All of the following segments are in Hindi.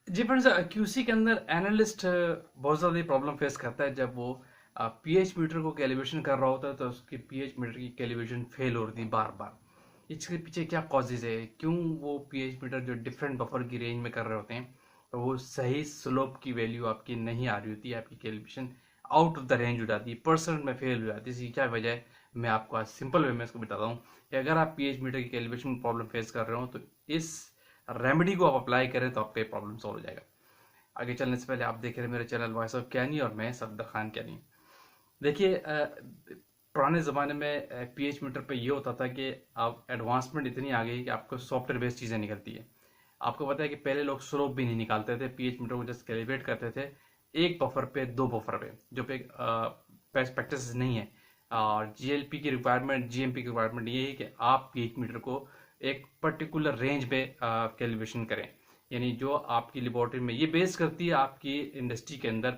जी फ्रेंड्स, क्यूसी के अंदर एनालिस्ट बहुत ज़्यादा प्रॉब्लम फेस करता है जब वो पीएच मीटर को कैलिब्रेशन कर रहा होता है तो उसकी पीएच मीटर की कैलिब्रेशन फेल हो रही है बार बार। इसके पीछे क्या कॉजेज है, क्यों वो पीएच मीटर जो डिफरेंट बफर की रेंज में कर रहे होते हैं तो वो सही स्लोप की वैल्यू आपकी नहीं आ रही होती है, आपकी calibration out of the range हो जाती है, परसेंट में फेल हो जाती है। इसकी क्या वजह है, मैं आपको आज सिंपल वे में इसको बताता हूँ कि अगर आप पीएच मीटर की कैलिब्रेशन प्रॉब्लम फेस कर रहे हो तो इस रेमेडी को आप अप्लाई करें तो आपका प्रॉब्लम सॉल्व हो जाएगा। आगे चलने से पहले आप देख रहे हैं मेरे चैनल वॉइस ऑफ कैनी और मैं सफदर खान कैनी। देखिए, पुराने ज़माने में पीएच मीटर पे ये होता था कि अब एडवांसमेंट इतनी आ गई कि आपको सॉफ्टवेयर बेस्ड चीज़ें निकलती है। आपको पता है कि पहले लोग स्लोप भी नहीं निकालते थे, पीएच मीटर को जस्ट कैलिब्रेट करते थे एक बफर पे, दो बफर पे, जो पे बेस्ट प्रैक्टिस नहीं है। और जीएलपी की रिक्वायरमेंट, जीएमपी की रिक्वायरमेंट ये है कि आप पीएच मीटर को एक पर्टिकुलर रेंज पे कैलिब्रेशन करें। यानी जो आपकी लेबोरेटरी में, ये बेस करती है आपकी इंडस्ट्री के अंदर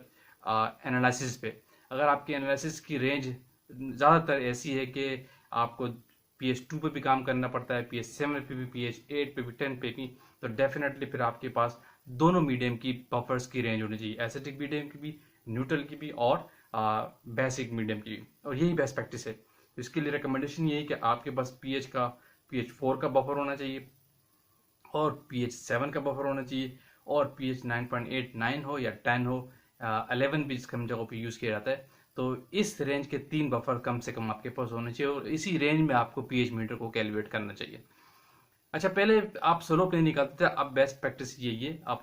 एनालिसिस पे। अगर आपकी एनालिसिस की रेंज ज़्यादातर ऐसी है कि आपको PS2 पे भी काम करना पड़ता है, PS7 पे भी, PS8 पे भी, 10 पे भी, तो डेफिनेटली फिर आपके पास दोनों मीडियम की बफर्स की रेंज होनी चाहिए, एसिटिक मीडियम की भी, न्यूट्रल की भी, और बेसिक मीडियम की भी। और यही बेस्ट प्रैक्टिस है। तो इसके लिए रिकमेंडेशन यही कि आपके पास PS4 का बफर होना चाहिए, और PS7 का बफर होना चाहिए, और PH9.89 हो या 10 हो, 11 भी इसके जगहों पे यूज़ किया जाता है। तो इस रेंज के 3 बफर कम से कम आपके पास होने चाहिए, और इसी रेंज में आपको पीएच मीटर को कैलकुलेट करना चाहिए। अच्छा, पहले आप स्लोप नहीं निकालते थे, अब बेस्ट प्रैक्टिस यही है। आप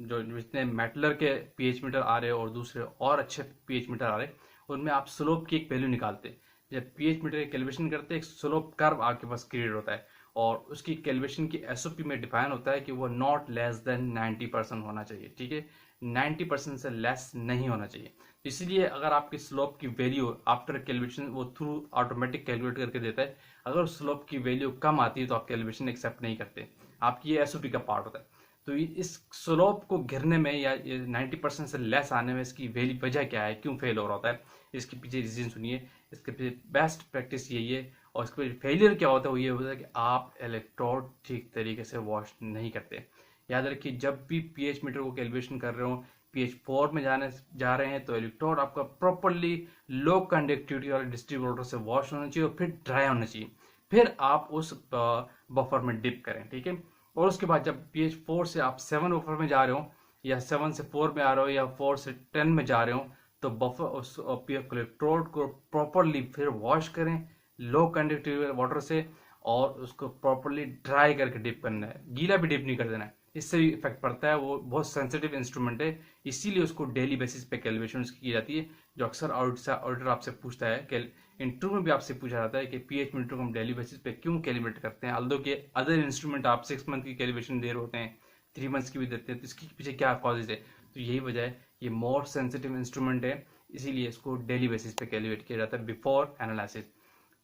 जो जितने मेटलर के पीएच मीटर आ रहे हैं और दूसरे और अच्छे पीएच मीटर आ रहे हैं, उनमें आप स्लोप की एक वैल्यू निकालते। जब पीएच मीटर की कैलकुलेशन करते हैं, एक स्लोप कर्व आपके पास क्रिएट होता है, और उसकी कैलकुलेशन की एसओपी में डिफाइन होता है कि वो नॉट लेस देन 90% होना चाहिए। ठीक है, 90% से लेस नहीं होना चाहिए। इसलिए अगर आपकी स्लोप की वैल्यू आफ्टर कैलकुलेशन, वो थ्रू ऑटोमेटिक कैलकुलेट करके देता है, अगर स्लोप की वैल्यू कम आती है तो आप कैलिब्रेशन एक्सेप्ट नहीं करते, आपकी ये एसओपी का पार्ट होता है। तो इस स्लोप को गिरने में या 90% से लेस आने में इसकी वजह क्या है, क्यों फेल हो रहा होता है, इसके पीछे रीजन सुनिए। इसके पीछे बेस्ट प्रैक्टिस यही है, और इसके पीछे फेलियर क्या होता है, वो ये होता है कि आप इलेक्ट्रोड ठीक तरीके से वॉश नहीं करते। याद रखिए, जब भी पीएच मीटर को कैलिब्रेशन कर रहे हो, PS4 में जा रहे हैं, तो इलेक्ट्रोड आपका प्रॉपरली लो कंडक्टिविटी वाले डिस्ट्रीब्यूटर से वॉश होना चाहिए और फिर ड्राई होना चाहिए। फिर आप उस बफर में डिप करें। ठीक है, और उसके बाद जब PS4 से आप 7 बफर में जा रहे हो, या 7 से 4 में आ रहे हो, या 4 से 10 में जा रहे हो, तो बफर उस इलेक्ट्रोड को प्रॉपरली फिर वॉश करें लो कंडक्टिविटी वाटर से, और उसको प्रॉपरली ड्राई करके डिप करना है, गीला भी डिप नहीं कर देना है। इससे भी इफेक्ट पड़ता है, वो बहुत सेंसिटिव इंस्ट्रूमेंट है, इसीलिए उसको डेली बेसिस पे कैलिब्रेशन की जाती है। जो अक्सर ऑडिटर आपसे पूछता है कि इंटरव्यू में भी आपसे पूछा जाता है कि पीएच मीटर को हम डेली बेसिस पे क्यों कैलिब्रेट करते हैं, अल्दो के अदर इंस्ट्रूमेंट आप 6 मंथ की कैलिब्रेशन दे रहे होते हैं, 3 मंथ्स की भी देते हैं, तो इसके पीछे क्या कॉजेज है। तो यही वजह है, ये मोर सेंसिटिव इंस्ट्रूमेंट है, इसीलिए इसको डेली बेसिस पे कैलिब्रेट किया जाता है बिफोर एनालिसिस।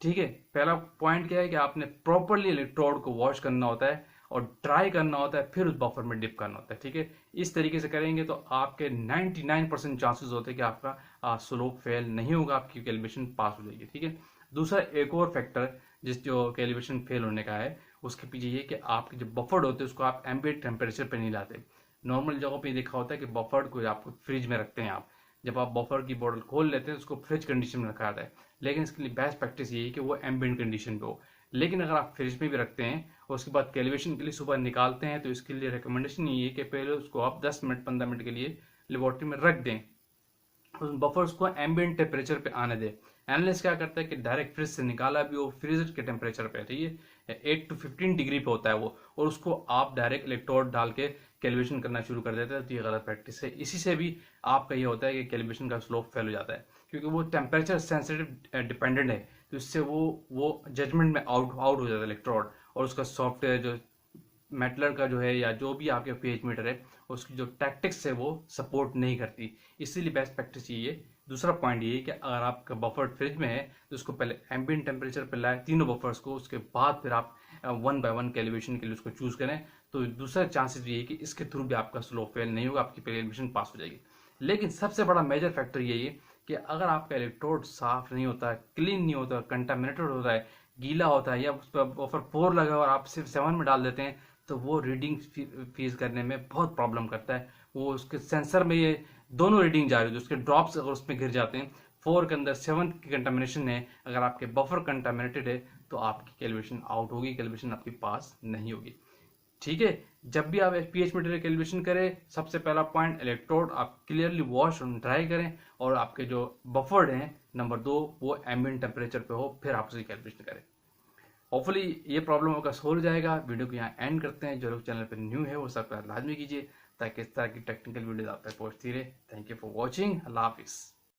ठीक है, पहला पॉइंट क्या है कि आपने प्रॉपरली इलेक्ट्रोड को वॉश करना होता है और ड्राई करना होता है, फिर उस बफर में डिप करना होता है। ठीक है, इस तरीके से करेंगे तो आपके 99% चांसेस होते हैं कि आपका स्लोप फेल नहीं होगा, आपकी कैलिब्रेशन पास हो जाएगी। ठीक है, दूसरा एक और फैक्टर जिस जो कैलिब्रेशन फेल होने का है, उसके पीछे ये कि आपके जो बफर्ड होते हैं उसको आप एम्बिएंट टेम्परेचर पे नहीं लाते। नॉर्मल जगहों पे देखा होता है कि बफर्ड को आप फ्रिज में रखते हैं। आप जब आप बफर की बोतल खोल लेते हैं उसको फ्रिज कंडीशन में रखा जाता है, लेकिन इसके लिए बेस्ट प्रैक्टिस ये है कि वो एम्बिएंट कंडीशन पे हो। लेकिन अगर आप फ्रिज में भी रखते हैं और उसके बाद कैलिब्रेशन के लिए सुबह निकालते हैं, तो इसके लिए रिकमेंडेशन ये है कि पहले उसको आप 10 मिनट 15 मिनट के लिए लेबोरेटरी में रख दें, उस बफर्स को एम्बिएंट टेम्परेचर पे आने दे। एनालिस्ट क्या करता है कि डायरेक्ट फ्रिज से निकाला भी वो फ्रीजर के टेम्परेचर पे, ठीक है, 8 to 15 डिग्री पे होता है वो, और उसको आप डायरेक्ट इलेक्ट्रोड डाल के कैलिब्रेशन करना शुरू कर देते हैं। तो ये गलत प्रैक्टिस है, इसी से भी आपका ये होता है कि कैलिब्रेशन का स्लोप फेल हो जाता है, क्योंकि वो टेम्परेचर सेंसिटिव डिपेंडेंट है। तो इससे वो जजमेंट में आउट आउट हो जाता है इलेक्ट्रोड, और उसका सॉफ्टवेयर जो मेटलर का जो है, या जो भी आपके पेज मीटर है, उसकी जो टैक्टिक्स है वो सपोर्ट नहीं करती। इसीलिए बेस्ट प्रैक्टिस ये है। दूसरा पॉइंट ये है कि अगर आपका बफर फ्रिज में है तो उसको पहले एम्बिएंट टेम्परेचर पर लाए तीनों बफर्स को, उसके बाद फिर आप 1 by 1 कैलिब्रेशन के लिए उसको चूज करें। तो दूसरा चांसेस ये है कि इसके थ्रू भी आपका स्लो फेल नहीं होगा, आपकी कैलिब्रेशन पास हो जाएगी। लेकिन सबसे बड़ा मेजर फैक्टर यही है कि अगर आपका इलेक्ट्रोड साफ नहीं होता, क्लीन नहीं होता, कंटामिनेटेड होता है, गीला होता है, या उस पर बफर 4 लगा और आप सिर्फ 7 में डाल देते हैं, तो वो रीडिंग फीस करने में बहुत प्रॉब्लम करता है। वो उसके सेंसर में ये दोनों रीडिंग जा रही है, उसके ड्रॉप्स अगर उसमें गिर जाते हैं 4 के अंदर 7 की कंटामिनेशन है, अगर आपके बफर कंटामिनेटेड है तो आपकी कैलिब्रेशन आउट होगी, कैलिब्रेशन आपकी पास नहीं होगी। ठीक है, जब भी आप पीएच मीटर कैलिब्रेशन करें, सबसे पहला पॉइंट इलेक्ट्रोड आप क्लियरली वॉश और ड्राई करें, और आपके जो बफर्ड हैं नंबर 2 वो एम्बिएंट टेम्परेचर पे हो, फिर आप उसकी कैलिब्रेशन करें। होपफुली ये प्रॉब्लम आपका सोल्व जाएगा। वीडियो को यहाँ एंड करते हैं। जो लोग चैनल पर न्यू है वो सब्सक्राइब लाजमी कीजिए ताकि इस तरह की टेक्निकल वीडियो आप तक पहुँचती रहे। Thank you for watching. अल्लाह हाफिज़।